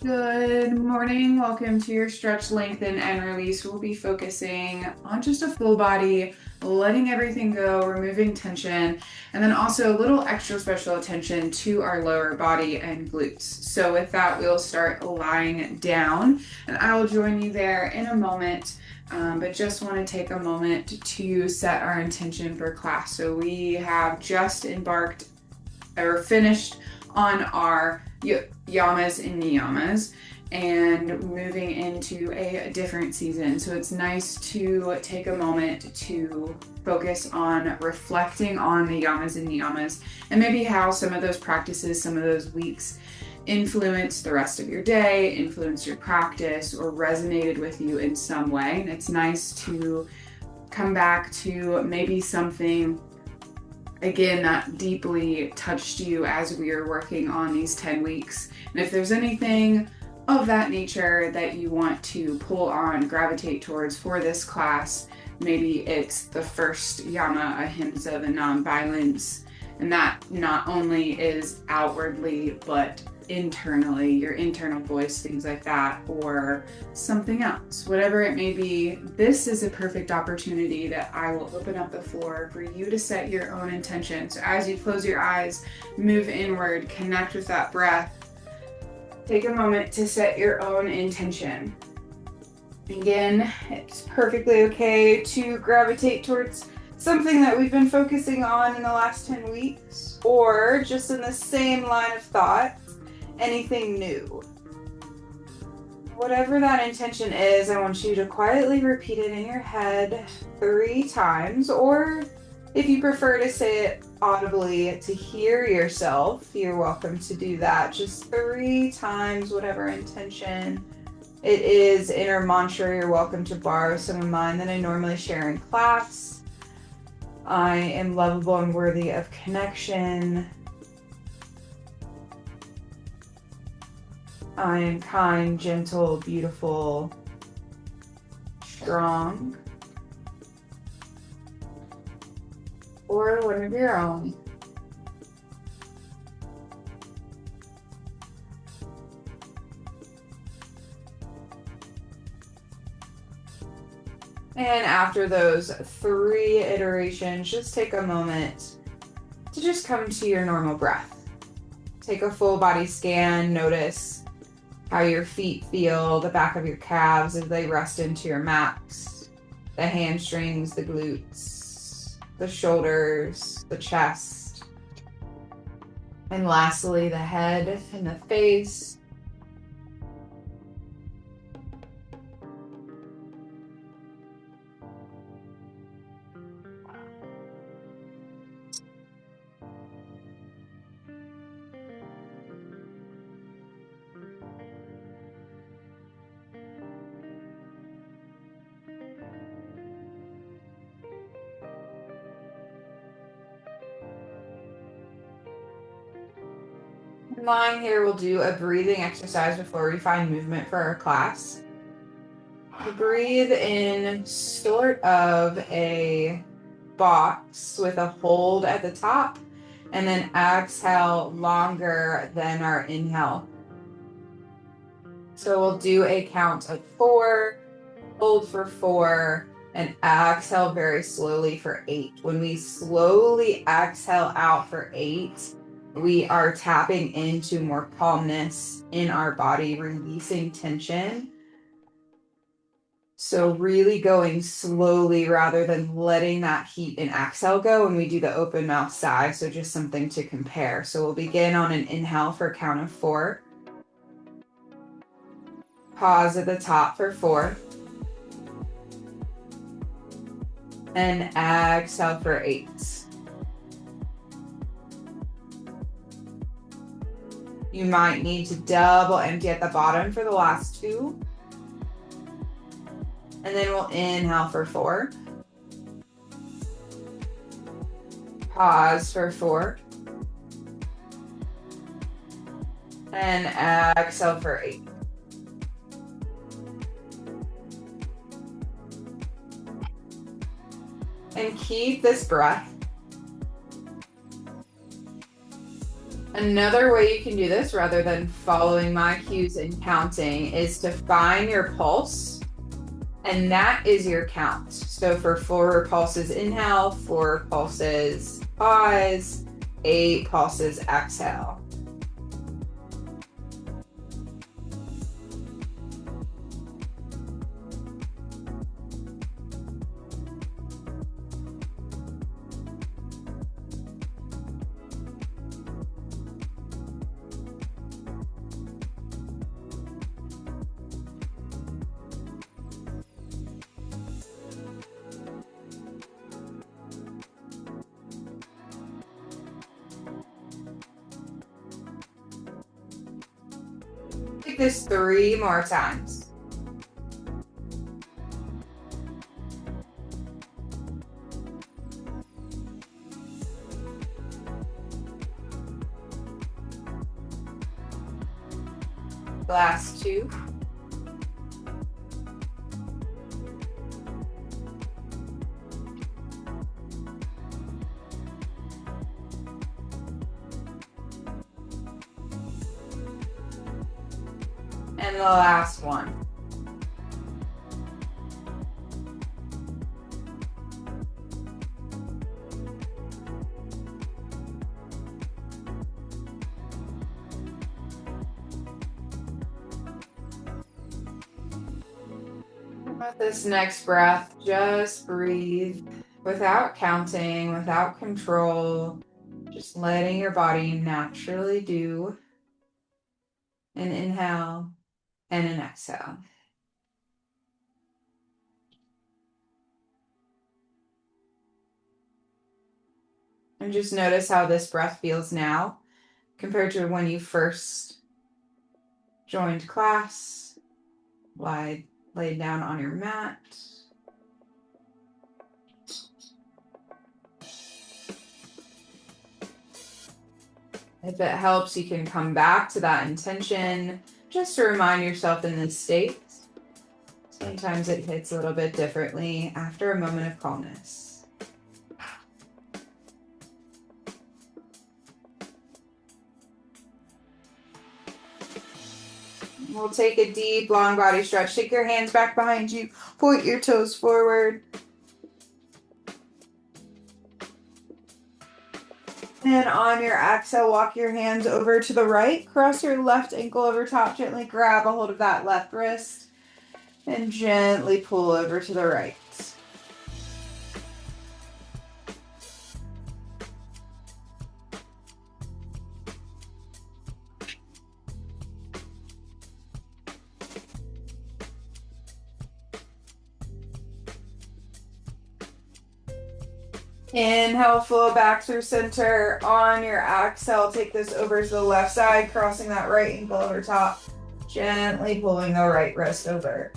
Good morning. Welcome to your stretch, lengthen, and release. We'll be focusing on just a full body, letting everything go, removing tension, and then also a little extra special attention to our lower body and glutes. So with that, we'll start lying down, and I will join you there in a moment. But just want to take a moment to set our intention for class. So we have just embarked or finished on our yamas and niyamas and moving into a different season. So it's nice to take a moment to focus on reflecting on the yamas and niyamas and maybe how some of those practices, some of those weeks influenced the rest of your day, influenced your practice, or resonated with you in some way. And it's nice to come back to maybe something again that deeply touched you as we are working on these 10 weeks. And if there's anything of that nature that you want to pull on, gravitate towards for this class, maybe it's the first yama, ahimsa, the non-violence, and that not only is outwardly but internally, your internal voice, things like that, or something else, whatever it may be. This is a perfect opportunity that I will open up the floor for you to set your own intention. So as you close your eyes, move inward, connect with that breath, take a moment to set your own intention. Again, it's perfectly okay to gravitate towards something that we've been focusing on in the last 10 weeks, or just in the same line of thought, anything new. Whatever that intention is, I want you to quietly repeat it in your head 3 times, or if you prefer to say it audibly to hear yourself, you're welcome to do that. Just 3 times, whatever intention it is. Inner mantra, you're welcome to borrow some of mine that I normally share in class. I am lovable and worthy of connection. I am kind, gentle, beautiful, strong, or one of your own. And after those 3 iterations, just take a moment to just come to your normal breath. Take a full body scan, notice how your feet feel, the back of your calves as they rest into your mats, the hamstrings, the glutes, the shoulders, the chest, and lastly, the head and the face. Lying here, we'll do a breathing exercise before we find movement for our class. Breathe in sort of a box with a hold at the top, and then exhale longer than our inhale. So we'll do a count of 4, hold for 4, and exhale very slowly for 8. When we slowly exhale out for 8, we are tapping into more calmness in our body, releasing tension. So really going slowly rather than letting that heat and exhale go when we do the open mouth sigh. So just something to compare. So we'll begin on an inhale for a count of 4. Pause at the top for 4. And exhale for 8. You might need to double empty at the bottom for the last 2. And then we'll inhale for 4. Pause for 4. And exhale for 8. And keep this breath. Another way you can do this rather than following my cues and counting is to find your pulse, and that is your count. So for 4 pulses inhale, 4 pulses pause, 8 pulses exhale. Take this 3 more times. Last 2. And the last one. With this next breath, just breathe without counting, without control, just letting your body naturally do an inhale and an exhale. And just notice how this breath feels now compared to when you first joined class, laid down on your mat. If it helps, you can come back to that intention just to remind yourself in this state. Sometimes it hits a little bit differently after a moment of calmness. We'll take a deep, long body stretch. Take your hands back behind you. Point your toes forward. And on your exhale, walk your hands over to the right. Cross your left ankle over top. Gently grab a hold of that left wrist. And gently pull over to the right. Inhale, flow back through center. On your exhale, take this over to the left side, crossing that right ankle over top. Gently pulling the right wrist over.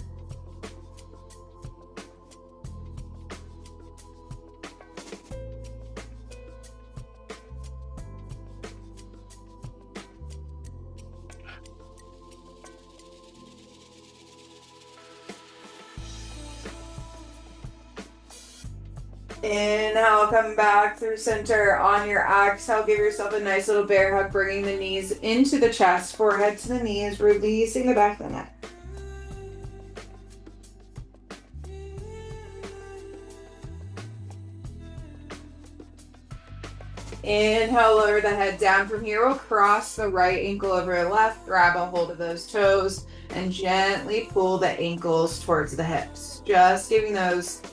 Inhale, come back through center. On your exhale, give yourself a nice little bear hug, bringing the knees into the chest, forehead to the knees, releasing the back of the neck. Inhale, lower the head down. From here, we'll cross the right ankle over the left, grab a hold of those toes, and gently pull the ankles towards the hips. Just giving those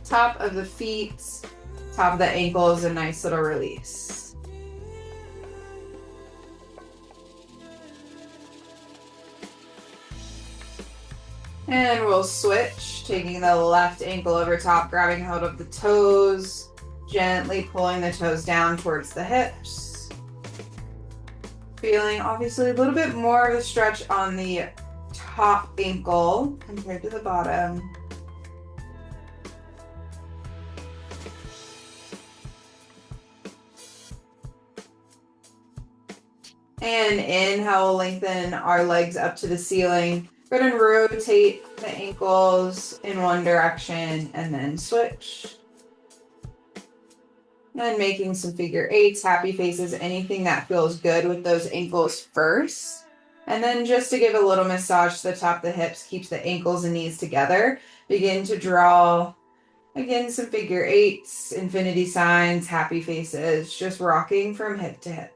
top of the feet, top of the ankles, a nice little release. And we'll switch, taking the left ankle over top, grabbing hold of the toes, gently pulling the toes down towards the hips. Feeling obviously a little bit more of a stretch on the top ankle compared to the bottom. And inhale, lengthen our legs up to the ceiling. Go ahead and rotate the ankles in one direction and then switch. And making some figure eights, happy faces, anything that feels good with those ankles first. And then just to give a little massage to the top of the hips, keeps the ankles and knees together. Begin to draw, again, some figure eights, infinity signs, happy faces, just rocking from hip to hip.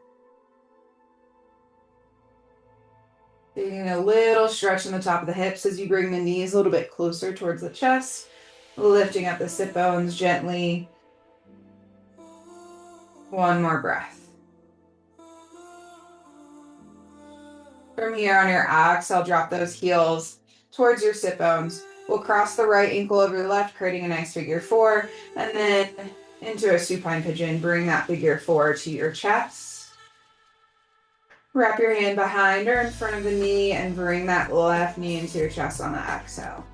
Taking a little stretch in the top of the hips as you bring the knees a little bit closer towards the chest, lifting up the sit bones gently. One more breath. From here on your exhale, drop those heels towards your sit bones. We'll cross the right ankle over the left, creating a nice figure four, and then into a supine pigeon. Bring that figure four to your chest. Wrap your hand behind or in front of the knee and bring that left knee into your chest on the exhale.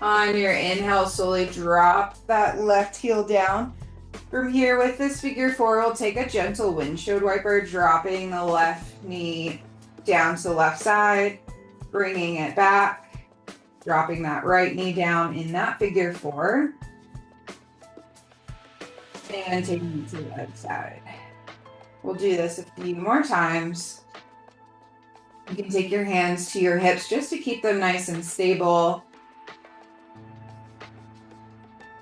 On your inhale, slowly drop that left heel down. From here, with this figure four, we'll take a gentle windshield wiper, dropping the left knee down to the left side, bringing it back, dropping that right knee down in that figure four, and taking it to the other side. We'll do this a few more times. You can take your hands to your hips just to keep them nice and stable.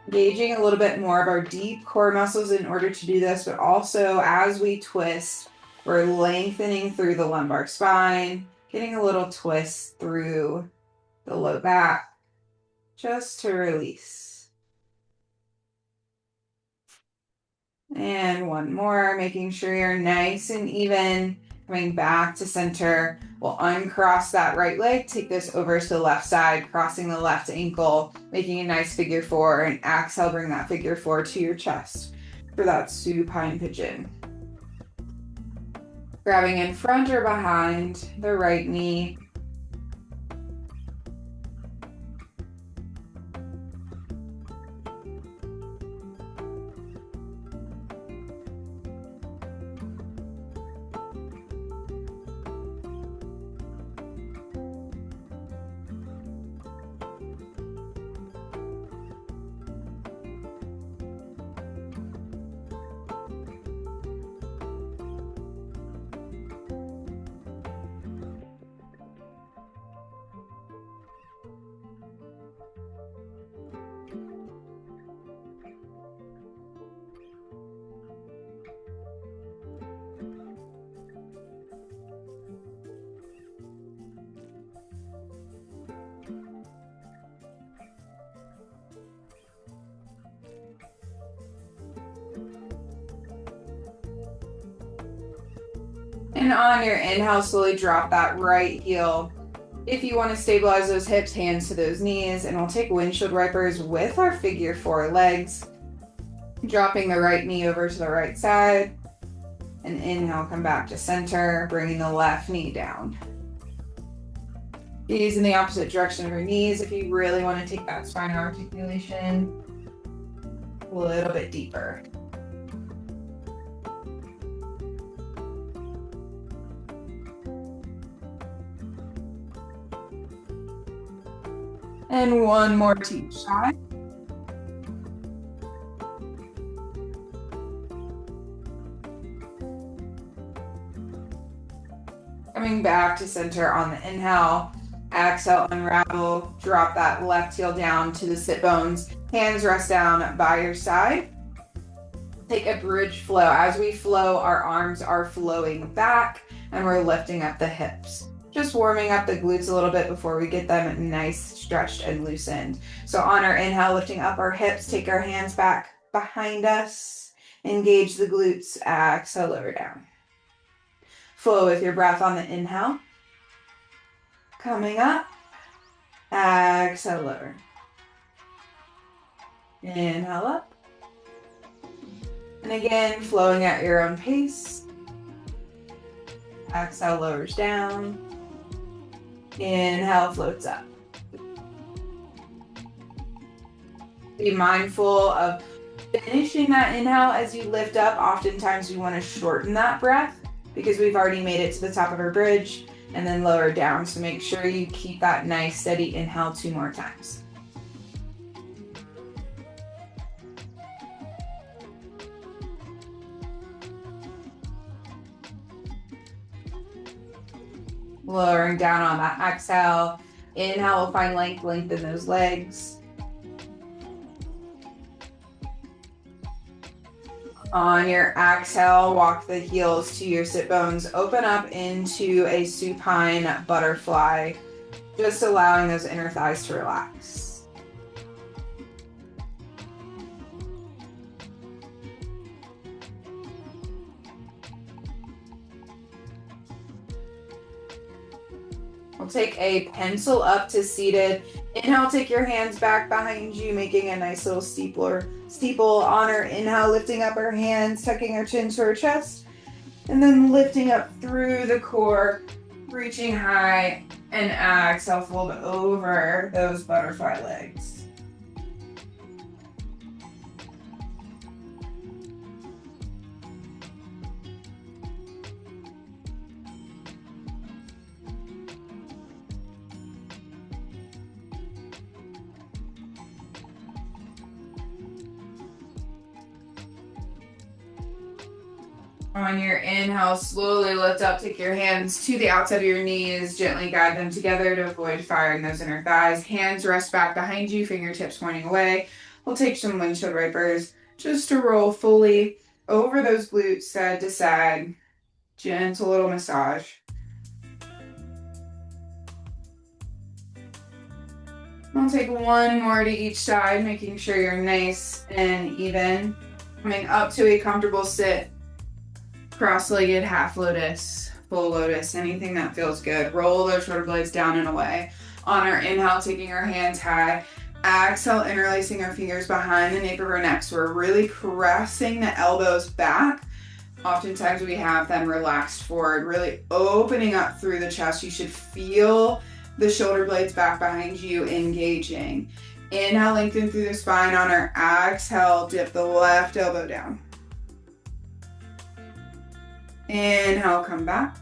Engaging a little bit more of our deep core muscles in order to do this, but also as we twist, we're lengthening through the lumbar spine, getting a little twist through the low back, just to release. And one more, making sure you're nice and even, coming back to center. We'll uncross that right leg, take this over to the left side, crossing the left ankle, making a nice figure four, and exhale, bring that figure four to your chest for that supine pigeon. Grabbing in front or behind the right knee. And on your inhale, slowly drop that right heel. If you want to stabilize those hips, hands to those knees, and we'll take windshield wipers with our figure four legs. Dropping the right knee over to the right side. And inhale, come back to center, bringing the left knee down. Knees in the opposite direction of your knees if you really want to take that spinal articulation a little bit deeper. And one more to each side. Coming back to center on the inhale. Exhale, unravel, drop that left heel down to the sit bones. Hands rest down by your side. Take a bridge flow. As we flow, our arms are flowing back and we're lifting up the hips. Just warming up the glutes a little bit before we get them nice, stretched, and loosened. So on our inhale, lifting up our hips, take our hands back behind us. Engage the glutes. Exhale, lower down. Flow with your breath on the inhale. Coming up. Exhale, lower. Inhale up. And again, flowing at your own pace. Exhale, lowers down. Inhale, floats up. Be mindful of finishing that inhale as you lift up. Oftentimes we want to shorten that breath because we've already made it to the top of our bridge and then lower down. So make sure you keep that nice steady inhale 2 more times. Lowering down on that exhale. Inhale will find length, lengthen those legs. On your exhale, walk the heels to your sit bones. Open up into a supine butterfly, just allowing those inner thighs to relax. We'll take a pencil up to seated. Inhale, take your hands back behind you, making a nice little steeple on our inhale, lifting up our hands, tucking our chin to our chest, and then lifting up through the core, reaching high, and exhale, fold over those butterfly legs. On your inhale, slowly lift up, take your hands to the outside of your knees, gently guide them together to avoid firing those inner thighs. Hands rest back behind you, fingertips pointing away. We'll take some windshield wipers just to roll fully over those glutes, side to side. Gentle little massage. I'll take one more to each side, making sure you're nice and even. Coming up to a comfortable sit. Cross-legged, half lotus, full lotus, anything that feels good. Roll those shoulder blades down and away. On our inhale, taking our hands high. Exhale, interlacing our fingers behind the nape of our neck. So we're really pressing the elbows back. Oftentimes we have them relaxed forward, really opening up through the chest. You should feel the shoulder blades back behind you engaging. Inhale, lengthen through the spine. On our exhale, dip the left elbow down. Inhale, come back.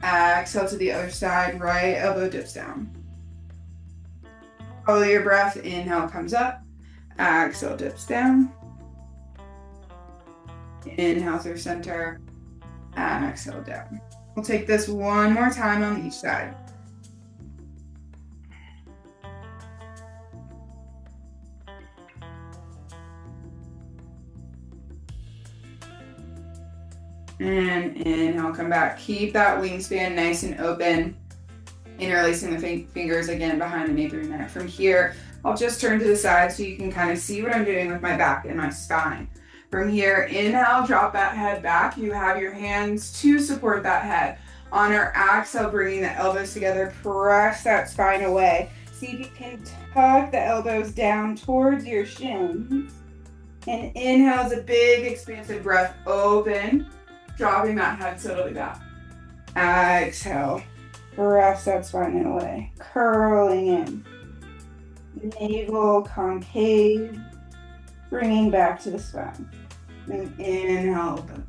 Exhale to the other side, right elbow dips down. Follow your breath. Inhale comes up. Exhale dips down. Inhale through center. Exhale down. We'll take this one more time on each side. And inhale, come back. Keep that wingspan nice and open. Interlacing the fingers again behind the nape of your neck. From here, I'll just turn to the side so you can kind of see what I'm doing with my back and my spine. From here, inhale, drop that head back. You have your hands to support that head. On our exhale, bringing the elbows together, press that spine away. See if you can tuck the elbows down towards your shins. And inhale is a big expansive breath, open. Dropping that head subtly back. Exhale. Press that spine in away. Curling in. Navel concave. Bringing back to the spine. And inhale, open.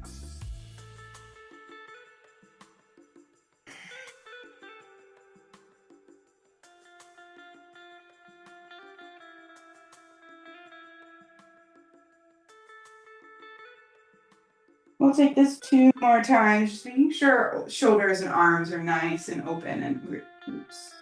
We'll take this 2 more times, just making sure shoulders and arms are nice and open and loose.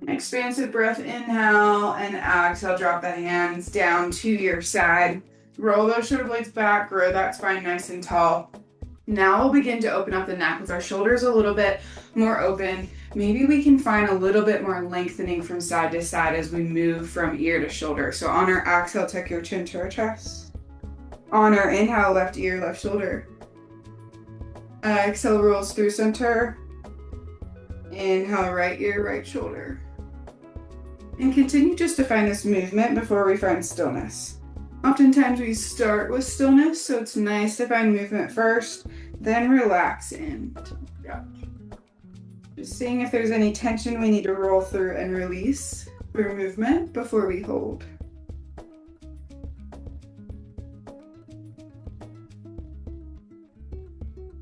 Expansive breath, inhale, and exhale, drop the hands down to your side. Roll those shoulder blades back, grow that spine nice and tall. Now we'll begin to open up the neck with our shoulders a little bit more open, maybe we can find a little bit more lengthening from side to side as we move from ear to shoulder. So on our exhale, tuck your chin to our chest. On our inhale, left ear, left shoulder. Exhale, rolls through center. Inhale, right ear, right shoulder. And continue just to find this movement before we find stillness. Oftentimes we start with stillness, so it's nice to find movement first, then relax in. Just seeing if there's any tension we need to roll through and release through movement before we hold.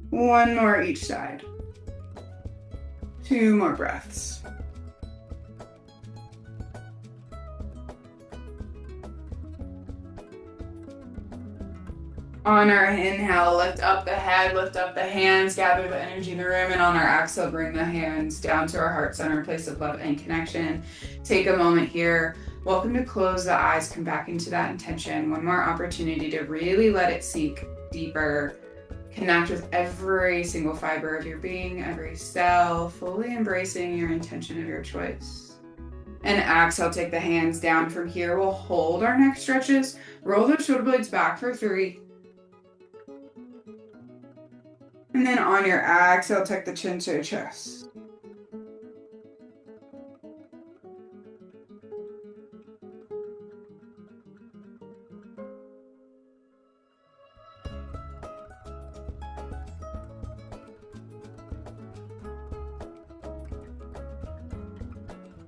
One more each side. 2 more breaths. On our inhale, lift up the head, lift up the hands, gather the energy in the room, and on our exhale, bring the hands down to our heart center, place of love and connection. Take a moment here. Welcome to close the eyes, come back into that intention. One more opportunity to really let it sink deeper. Connect with every single fiber of your being, every cell, fully embracing your intention of your choice. And exhale, take the hands down. From here, we'll hold our neck stretches. Roll the shoulder blades back for 3. And then on your exhale, tuck the chin to your chest.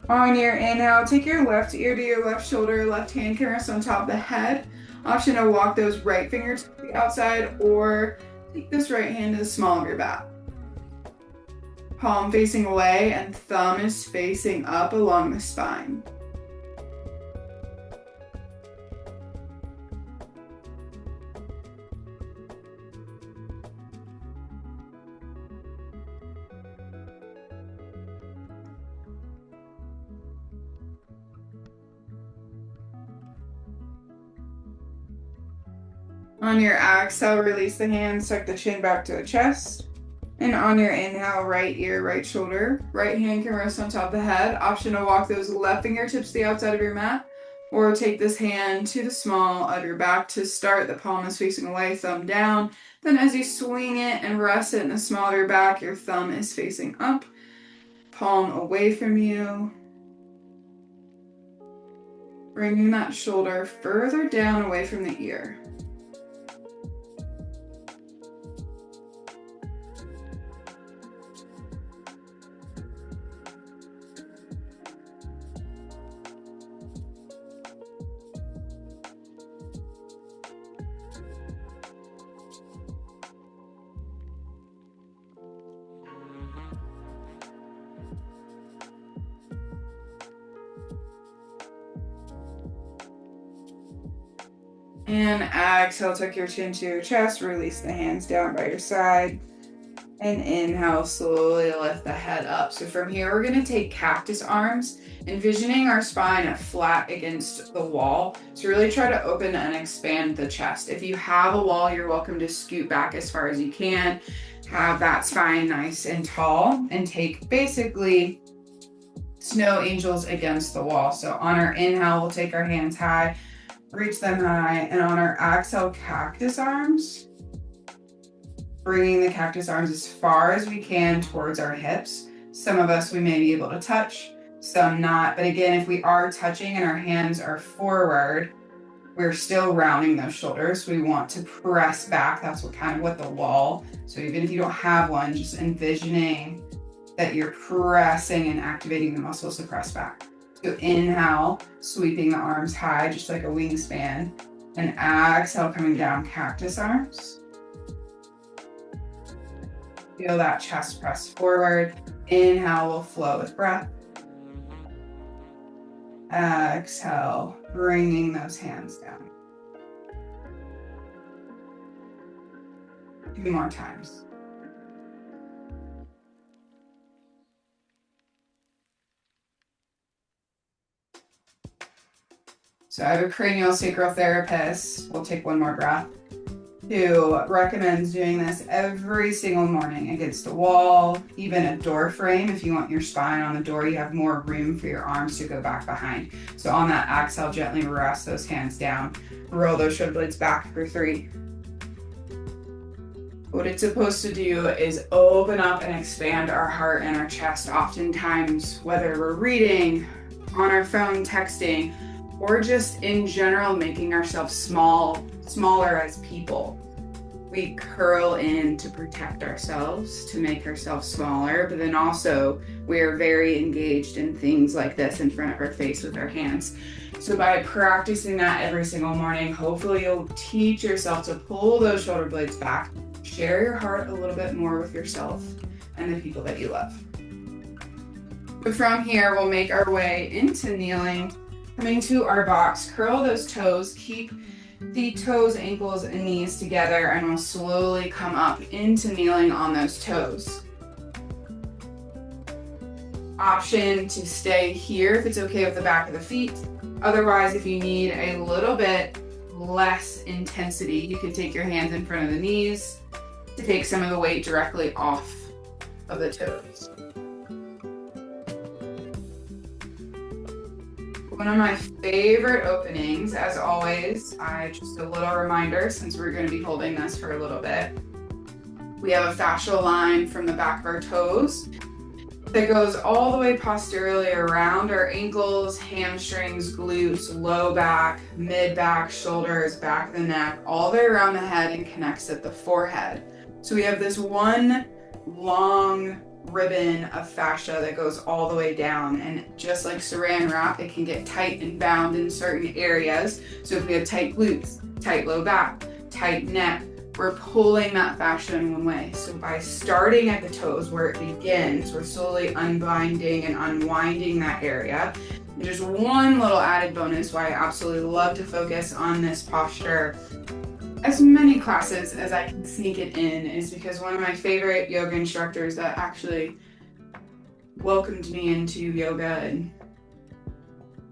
On your inhale, take your left ear to your left shoulder, left hand can rest on top of the head. Option to walk those right fingers to the outside or take this right hand to the small of your back. Palm facing away and thumb is facing up along the spine. On your exhale, release the hands, tuck the chin back to the chest. And on your inhale, right ear, right shoulder. Right hand can rest on top of the head. Option to walk those left fingertips to the outside of your mat. Or take this hand to the small of your back to start. The palm is facing away, thumb down. Then as you swing it and rest it in the small of your back, your thumb is facing up. Palm away from you. Bringing that shoulder further down away from the ear. And exhale, tuck your chin to your chest, release the hands down by your side. And inhale, slowly lift the head up. So from here, we're gonna take cactus arms, envisioning our spine flat against the wall. So really try to open and expand the chest. If you have a wall, you're welcome to scoot back as far as you can. Have that spine nice and tall and take basically snow angels against the wall. So on our inhale, we'll take our hands high, reach them high, and on our exhale, cactus arms, bringing the cactus arms as far as we can towards our hips. Some of us, we may be able to touch, some not. But again, if we are touching and our hands are forward, we're still rounding those shoulders. We want to press back. That's what the wall. So even if you don't have one, just envisioning that you're pressing and activating the muscles to press back. So inhale, sweeping the arms high, just like a wingspan. And exhale, coming down, cactus arms. Feel that chest press forward. Inhale, we'll flow with breath. Exhale, bringing those hands down. 2 more times. So I have a cranial sacral therapist. We'll take one more breath. who recommends doing this every single morning against a wall, even a door frame. If you want your spine on the door, you have more room for your arms to go back behind. So on that exhale, gently rest those hands down. Roll those shoulder blades back for 3. What it's supposed to do is open up and expand our heart and our chest. Oftentimes, whether we're reading, on our phone, texting, or just in general making ourselves smaller as people, we curl in to protect ourselves, to make ourselves smaller, but then also we're very engaged in things like this in front of our face with our hands. So by practicing that every single morning, hopefully you'll teach yourself to pull those shoulder blades back, share your heart a little bit more with yourself and the people that you love. But from here, we'll make our way into kneeling, coming to our box, curl those toes, keep the toes, ankles, and knees together, and we'll slowly come up into kneeling on those toes. Option to stay here if it's okay with the back of the feet. Otherwise, if you need a little bit less intensity, you can take your hands in front of the knees to take some of the weight directly off of the toes. One of my favorite openings, as always, just a little reminder since we're going to be holding this for a little bit. We have a fascial line from the back of our toes that goes all the way posteriorly around our ankles, hamstrings, glutes, low back, mid back, shoulders, back of the neck, all the way around the head and connects at the forehead. So we have this one long ribbon of fascia that goes all the way down, and just like saran wrap, it can get tight and bound in certain areas. So if we have tight glutes, tight low back, tight neck, we're pulling that fascia in one way. So by starting at the toes where it begins, we're slowly unbinding and unwinding that area. And just one little added bonus why I absolutely love to focus on this posture as many classes as I can sneak it in is because one of my favorite yoga instructors that actually welcomed me into yoga and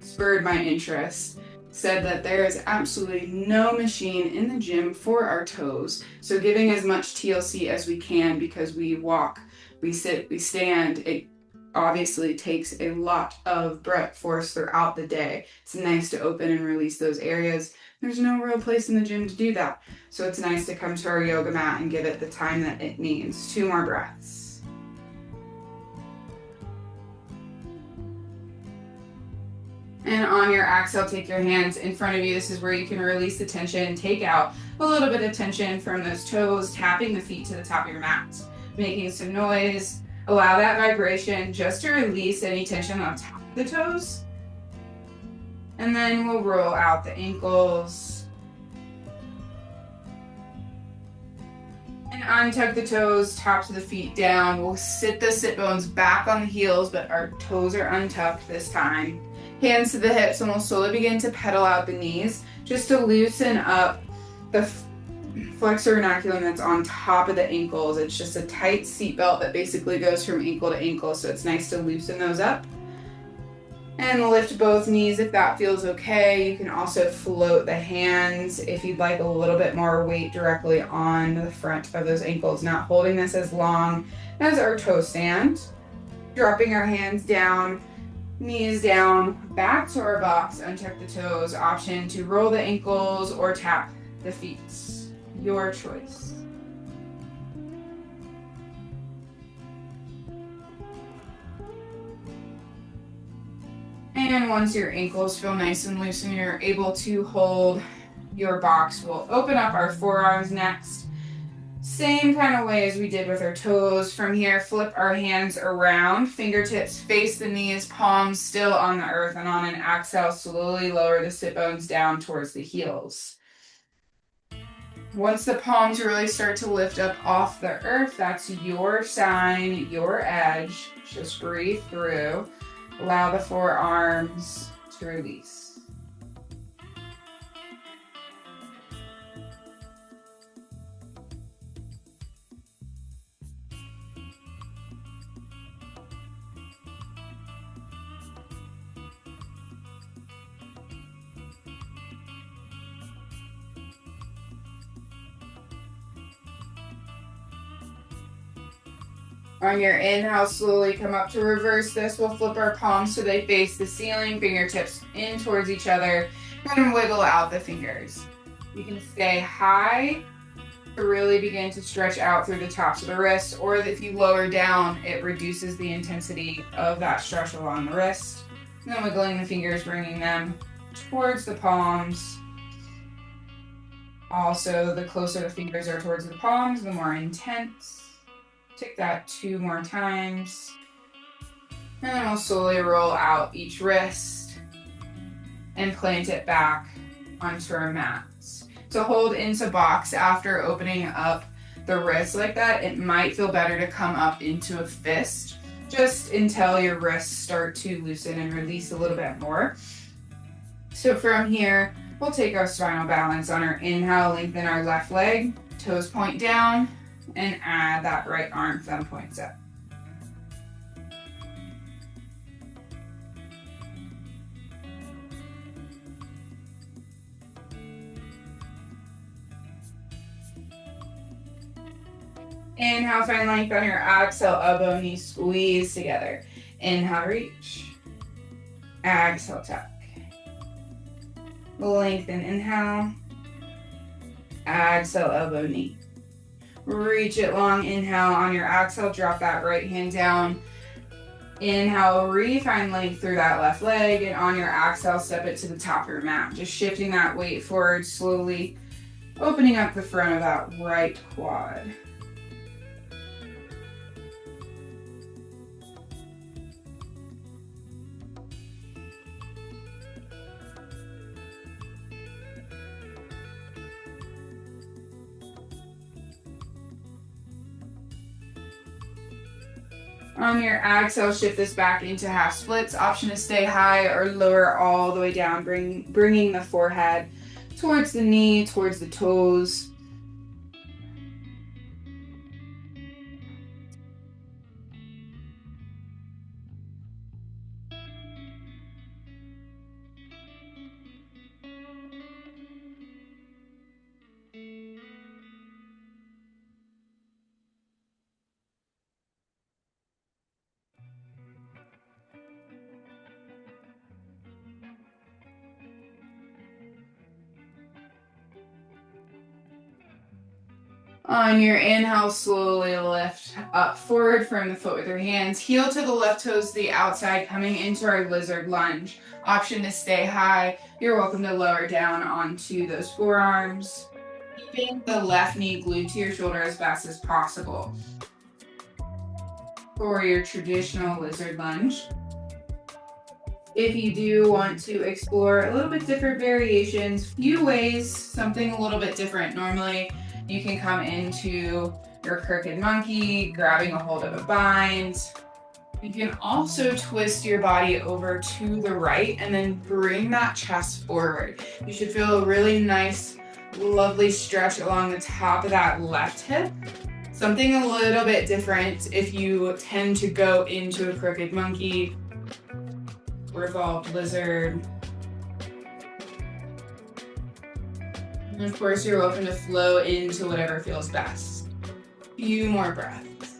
spurred my interest said that there is absolutely no machine in the gym for our toes. So giving as much TLC as we can, because we walk, we sit, we stand, it obviously takes a lot of breath force throughout the day. It's nice to open and release those areas. There's no real place in the gym to do that. So it's nice to come to our yoga mat and give it the time that it needs. 2 more breaths. And on your exhale, take your hands in front of you. This is where you can release the tension, take out a little bit of tension from those toes, tapping the feet to the top of your mat, making some noise. Allow that vibration just to release any tension on top of the toes. And then we'll roll out the ankles. And untuck the toes, tops of the feet down. We'll sit the sit bones back on the heels, but our toes are untucked this time. Hands to the hips, and we'll slowly begin to pedal out the knees just to loosen up the flexor vernaculum that's on top of the ankles. It's just a tight seatbelt that basically goes from ankle to ankle, so it's nice to loosen those up. And lift both knees if that feels okay. You can also float the hands if you'd like a little bit more weight directly on the front of those ankles, not holding this as long as our toes stand. Dropping our hands down, knees down, back to our box, untuck the toes. Option to roll the ankles or tap the feet. Your choice. And once your ankles feel nice and loose and you're able to hold your box, we'll open up our forearms next. Same kind of way as we did with our toes. From here, flip our hands around, fingertips face the knees, palms still on the earth, and on an exhale, slowly lower the sit bones down towards the heels. Once the palms really start to lift up off the earth, that's your sign, your edge. Just breathe through. Allow the forearms to release. On your inhale, slowly come up to reverse this. We'll flip our palms so they face the ceiling, fingertips in towards each other, and wiggle out the fingers. You can stay high to really begin to stretch out through the tops of the wrists, or if you lower down, it reduces the intensity of that stretch along the wrist. And then wiggling the fingers, bringing them towards the palms. Also, the closer the fingers are towards the palms, the more intense. Take that 2 more times. And then we'll slowly roll out each wrist and plant it back onto our mats. So hold into box after opening up the wrist like that. It might feel better to come up into a fist just until your wrists start to loosen and release a little bit more. So from here, we'll take our spinal balance on our inhale, lengthen our left leg, toes point down, and add that right arm, thumb points up. Inhale, find length on your exhale, elbow, knee, squeeze together. Inhale, reach. Exhale, tuck. Lengthen, inhale. Exhale, elbow, knee. Reach it long, inhale. On your exhale, drop that right hand down. Inhale, find length through that left leg, and on your exhale, step it to the top of your mat. Just shifting that weight forward, slowly opening up the front of that right quad. On your exhale, shift this back into half splits. Option to stay high or lower all the way down, bringing the forehead towards the knee, towards the toes. On your inhale, slowly lift up forward from the foot with your hands. Heel to the left toes to the outside, coming into our lizard lunge. Option to stay high. You're welcome to lower down onto those forearms. Keeping the left knee glued to your shoulder as fast as possible. For your traditional lizard lunge. If you do want to explore a little bit different variations, few ways, something a little bit different. Normally, you can come into your crooked monkey, grabbing a hold of a bind. You can also twist your body over to the right and then bring that chest forward. You should feel a really nice, lovely stretch along the top of that left hip. Something a little bit different if you tend to go into a crooked monkey, revolved lizard. And of course, you're welcome to flow into whatever feels best. Few more breaths.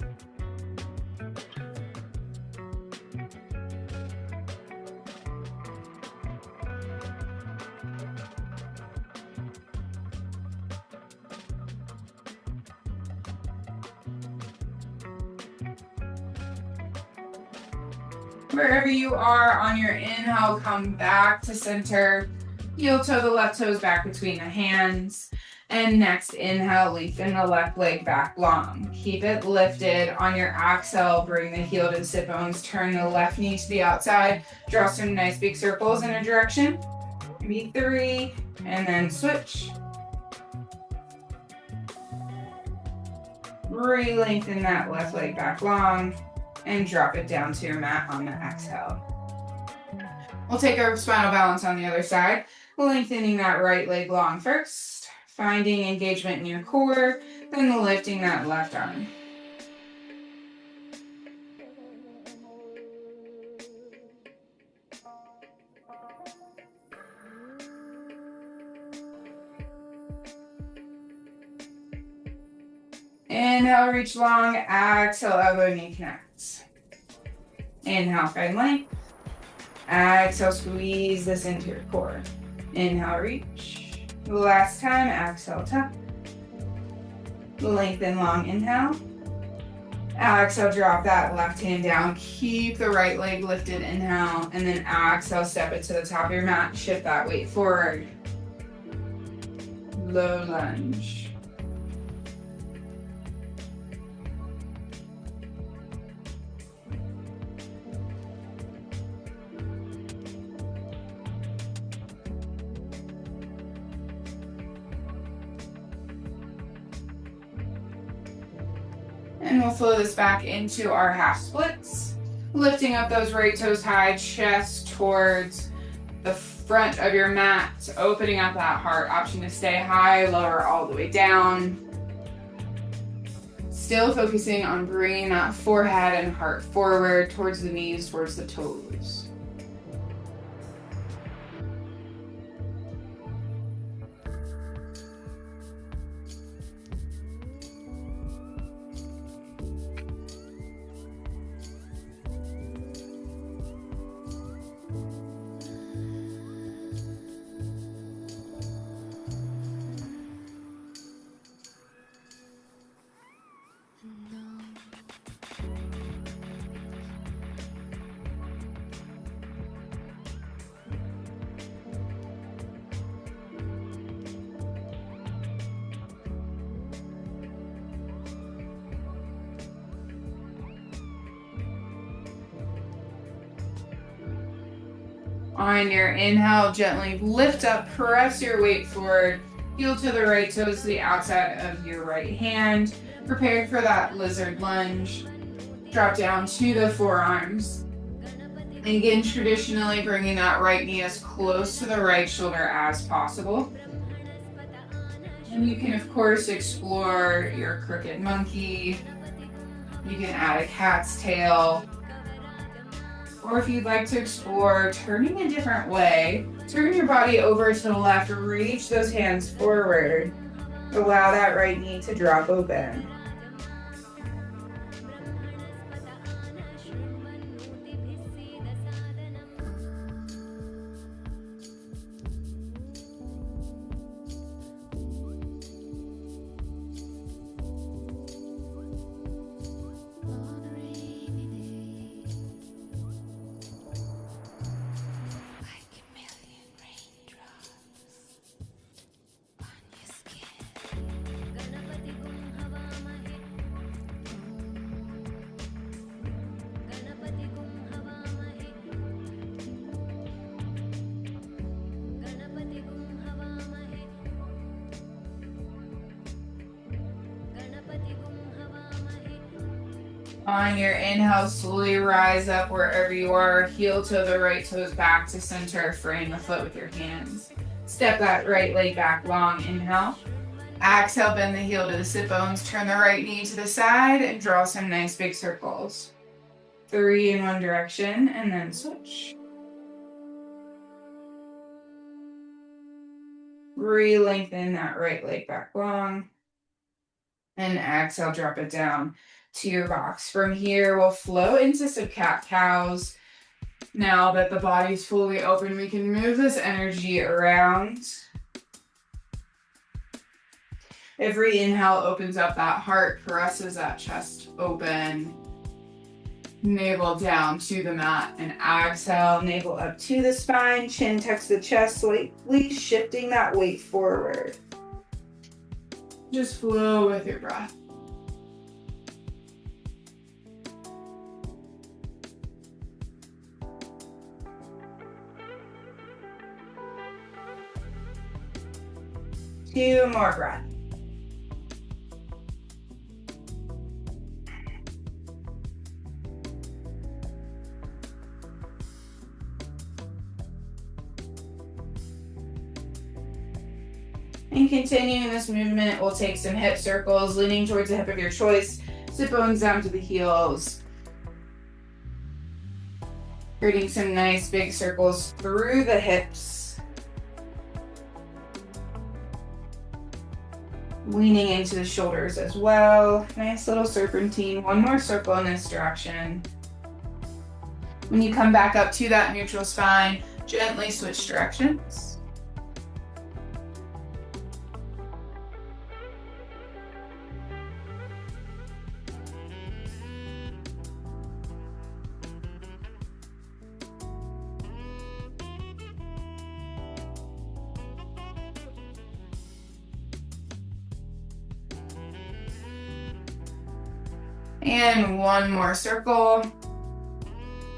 Wherever you are on your inhale, come back to center. Heel toe the left toes back between the hands. And next, inhale, lengthen the left leg back long. Keep it lifted. On your exhale, bring the heel to the sit bones. Turn the left knee to the outside. Draw some nice big circles in a direction. Maybe 3, and then switch. Re-lengthen that left leg back long and drop it down to your mat on the exhale. We'll take our spinal balance on the other side, lengthening that right leg long first, finding engagement in your core, then lifting that left arm. Inhale, reach long. Exhale, elbow, knee connects. Inhale, find length. Exhale, squeeze this into your core. Inhale, reach. Last time, exhale, tuck. Lengthen long, inhale. Exhale, drop that left hand down. Keep the right leg lifted, inhale. And then exhale, step it to the top of your mat. Shift that weight forward. Low lunge. And we'll flow this back into our half splits. Lifting up those right toes high, chest towards the front of your mat, opening up that heart. Option to stay high, lower all the way down. Still focusing on bringing that forehead and heart forward towards the knees, towards the toes. On your inhale, gently lift up, press your weight forward, heel to the right toes to the outside of your right hand. Prepare for that lizard lunge. Drop down to the forearms. And again, traditionally bringing that right knee as close to the right shoulder as possible. And you can, of course, explore your crooked monkey. You can add a cat's tail. Or if you'd like to explore turning a different way, turn your body over to the left, reach those hands forward. Allow that right knee to drop open. On your inhale, slowly rise up wherever you are. Heel to the right toes back to center. Frame the foot with your hands. Step that right leg back long. Inhale. Exhale, bend the heel to the sit bones. Turn the right knee to the side and draw some nice big circles. 3 in one direction and then switch. Re-lengthen that right leg back long. And exhale, drop it down to your box. From here, we'll flow into some cat-cows. Now that the body's fully open, we can move this energy around. Every inhale opens up that heart, presses that chest open. Navel down to the mat, and exhale, navel up to the spine, chin tucks the chest, slightly shifting that weight forward. Just flow with your breath. Two more breaths. And continuing this movement, we'll take some hip circles, leaning towards the hip of your choice. Sit bones down to the heels. Creating some nice big circles through the hips. Leaning into the shoulders as well. Nice little serpentine. One more circle in this direction. When you come back up to that neutral spine, gently switch directions. And one more circle.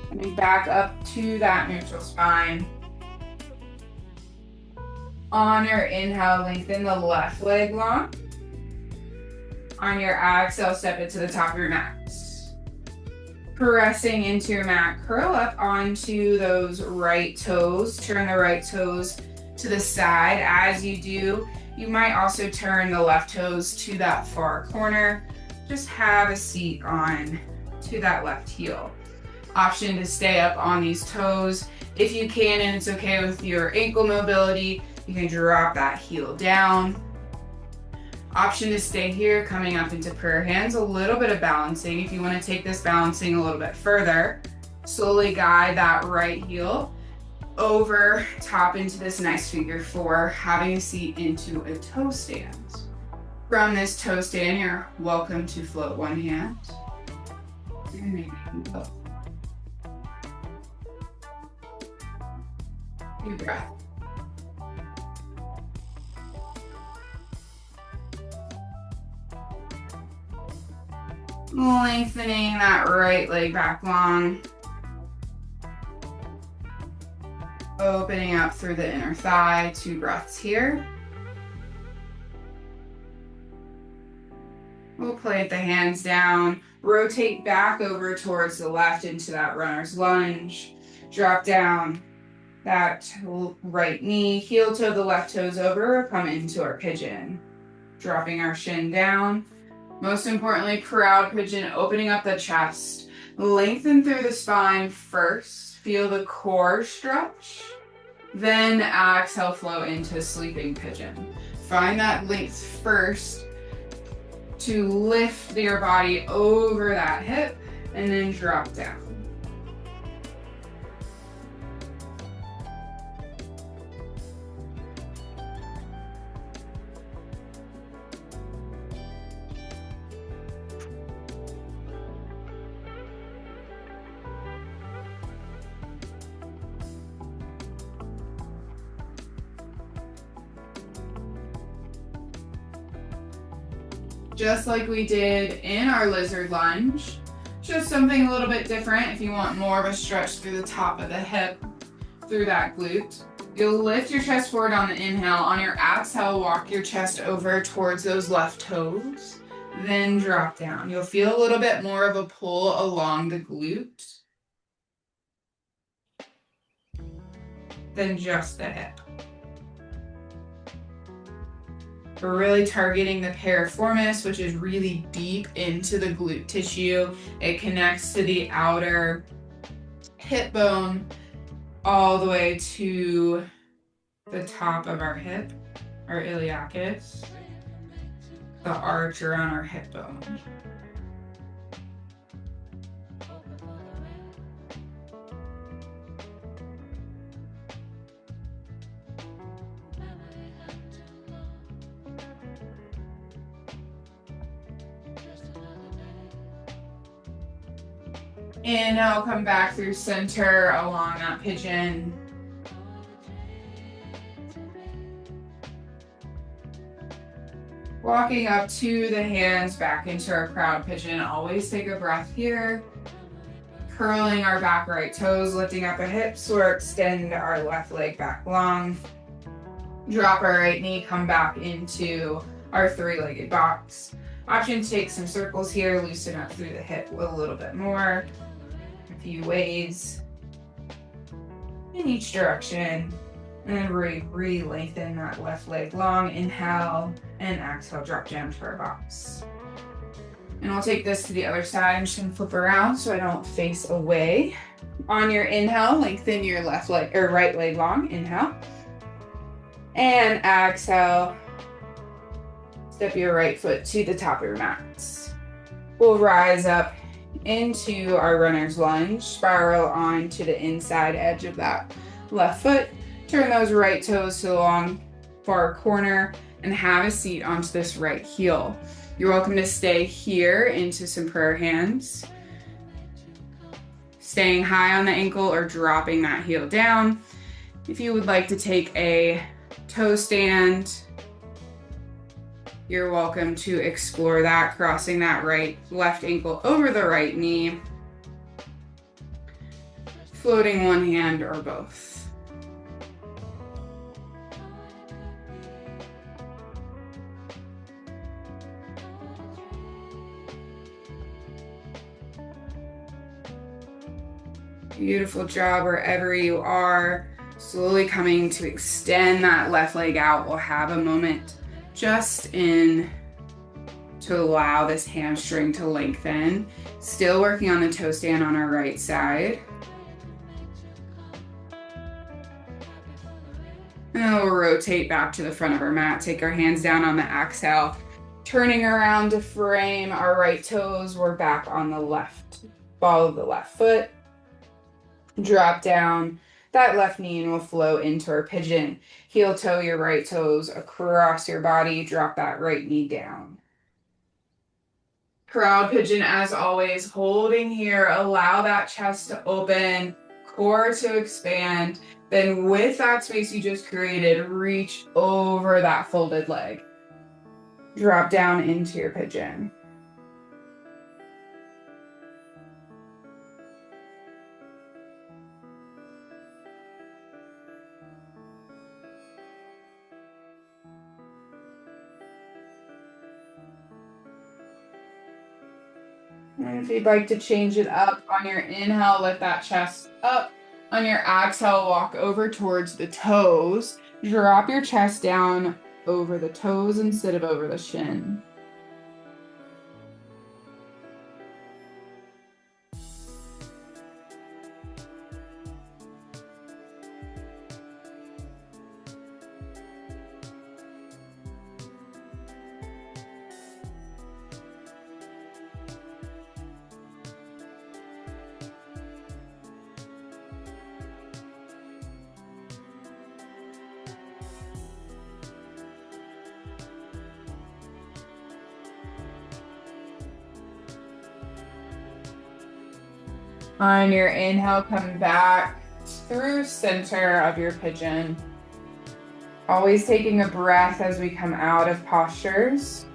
Coming back up to that neutral spine. On your inhale, lengthen the left leg long. On your exhale, step it to the top of your mat. Pressing into your mat, curl up onto those right toes. Turn the right toes to the side. As you do, you might also turn the left toes to that far corner. Just have a seat on to that left heel. Option to stay up on these toes. If you can, and it's okay with your ankle mobility, you can drop that heel down. Option to stay here, coming up into prayer hands, a little bit of balancing. If you want to take this balancing a little bit further, slowly guide that right heel over top into this nice figure four, having a seat into a toe stand. From this toe stand, you're welcome to float one hand. And maybe both. Deep breath. Lengthening that right leg back long. Opening up through the inner thigh, 2 breaths here. We'll plate the hands down, rotate back over towards the left into that runner's lunge. Drop down that right knee, heel toe the left toes over, come into our pigeon. Dropping our shin down. Most importantly, proud pigeon, opening up the chest. Lengthen through the spine first. Feel the core stretch. Then exhale, flow into sleeping pigeon. Find that length first to lift your body over that hip and then drop down. Just like we did in our lizard lunge, just something a little bit different if you want more of a stretch through the top of the hip, through that glute. You'll lift your chest forward on the inhale. On your exhale, walk your chest over towards those left toes, then drop down. You'll feel a little bit more of a pull along the glute than just the hip. We're really targeting the piriformis, which is really deep into the glute tissue. It connects to the outer hip bone all the way to the top of our hip, our iliacus, the arch around our hip bone. Inhale, come back through center along that pigeon. Walking up to the hands back into our proud pigeon. Always take a breath here. Curling our back right toes, lifting up the hips, or extend our left leg back long. Drop our right knee, come back into our 3-legged box. Option to take some circles here, loosen up through the hip a little bit more. A few ways in each direction. And then re-lengthen that left leg long. Inhale and exhale, drop down to our box. And we'll take this to the other side. I'm just gonna flip around so I don't face away. On your inhale, lengthen your left leg or right leg long. Inhale. And exhale. Step your right foot to the top of your mat. We'll rise up into our runner's lunge, spiral onto the inside edge of that left foot. Turn those right toes to the long far corner and have a seat onto this right heel. You're welcome to stay here into some prayer hands. Staying high on the ankle or dropping that heel down. If you would like to take a toe stand, you're welcome to explore that, crossing that left ankle over the right knee, floating one hand or both. Beautiful job wherever you are. Slowly coming to extend that left leg out. We'll have a moment just in to allow this hamstring to lengthen. Still working on the toe stand on our right side. And then we'll rotate back to the front of our mat. Take our hands down on the exhale. Turning around to frame our right toes. We're back on the left ball of the left foot. Drop down that left knee and we'll flow into our pigeon. Heel toe your right toes across your body. Drop that right knee down. Proud pigeon as always, holding here. Allow that chest to open, core to expand. Then with that space you just created, reach over that folded leg. Drop down into your pigeon. And if you'd like to change it up, on your inhale, lift that chest up. On your exhale, walk over towards the toes. Drop your chest down over the toes instead of over the shin. On your inhale, come back through center of your pigeon. Always taking a breath as we come out of postures.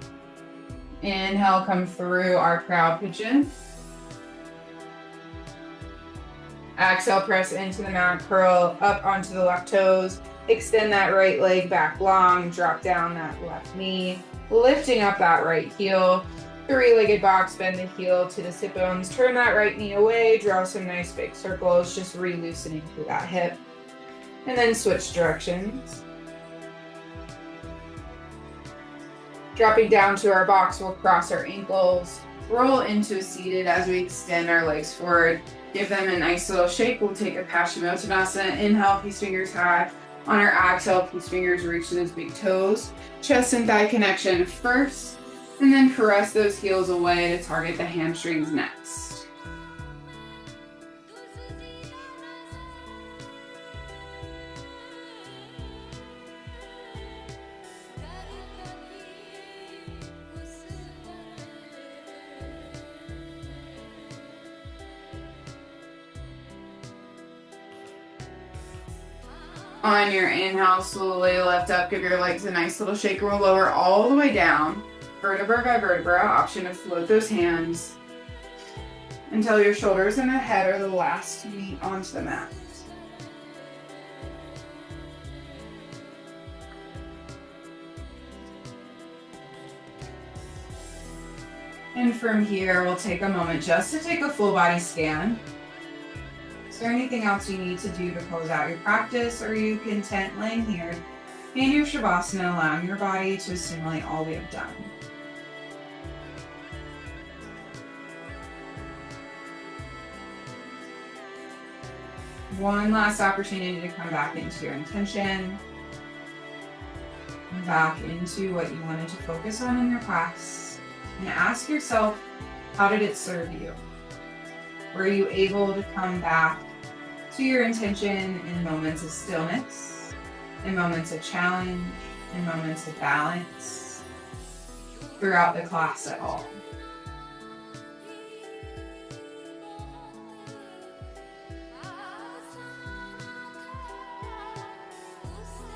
Inhale, come through our proud pigeon. Exhale, press into the mat, curl up onto the left toes. Extend that right leg back long, drop down that left knee, lifting up that right heel. Three-legged box, bend the heel to the sit bones, turn that right knee away, draw some nice big circles, just re-loosening through that hip. And then switch directions. Dropping down to our box, we'll cross our ankles, roll into a seated as we extend our legs forward. Give them a nice little shake. We'll take a Paschimottanasana. Inhale, peace fingers high. On our exhale, peace fingers reach to those big toes. Chest and thigh connection first. And then press those heels away to target the hamstrings next. On your inhale, slowly lift up, give your legs a nice little shake. Roll lower all the way down. Vertebra by vertebra, option to float those hands until your shoulders and the head are the last to meet onto the mat. And from here, we'll take a moment just to take a full body scan. Is there anything else you need to do to close out your practice, or are you content laying here in your Shavasana, allowing your body to assimilate all we have done? One last opportunity to come back into your intention. back into what you wanted to focus on in your class and ask yourself, how did it serve you? Were you able to come back to your intention in moments of stillness, in moments of challenge, in moments of balance, throughout the class at all?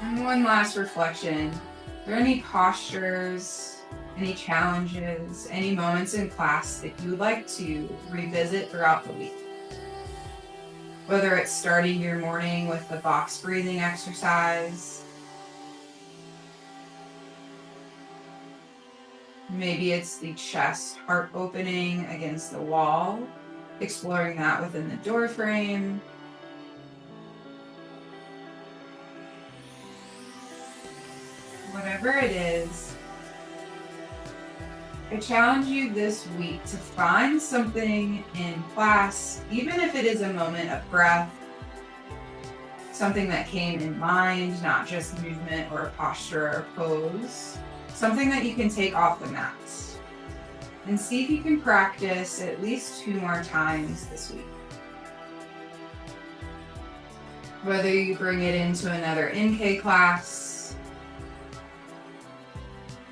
And one last reflection. Are there any postures, any challenges, any moments in class that you would like to revisit throughout the week? Whether it's starting your morning with the box breathing exercise, maybe it's the chest heart opening against the wall, exploring that within the door frame. Whatever it is, I challenge you this week to find something in class, even if it is a moment of breath, something that came in mind, not just movement or posture or pose, something that you can take off the mat. And see if you can practice at least 2 more times this week. Whether you bring it into another NK class,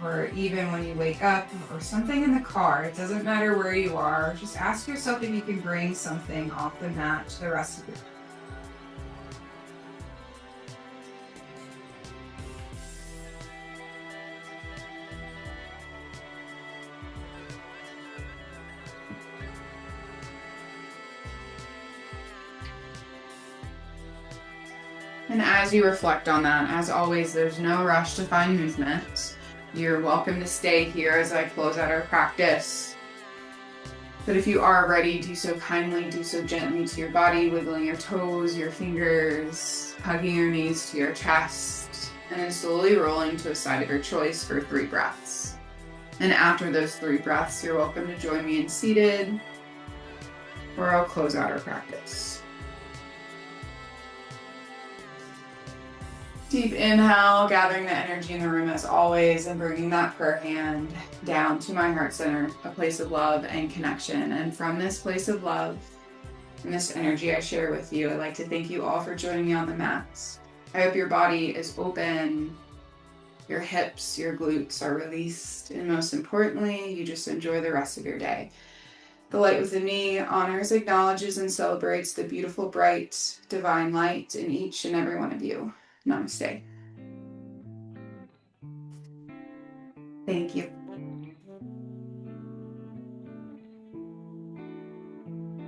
or even when you wake up, or something in the car, it doesn't matter where you are, just ask yourself if you can bring something off the mat to the rest of the day. And as you reflect on that, as always, there's no rush to find movement. You're welcome to stay here as I close out our practice. But if you are ready, do so kindly, do so gently to your body, wiggling your toes, your fingers, hugging your knees to your chest, and then slowly rolling to a side of your choice for 3 breaths. And after those 3 breaths, you're welcome to join me in seated, or I'll close out our practice. Deep inhale, gathering the energy in the room as always, and bringing that prayer hand down to my heart center, a place of love and connection. And from this place of love and this energy I share with you, I'd like to thank you all for joining me on the mats. I hope your body is open, your hips, your glutes are released, and most importantly, you just enjoy the rest of your day. The light within me honors, acknowledges, and celebrates the beautiful, bright, divine light in each and every one of you. Namaste. Thank you.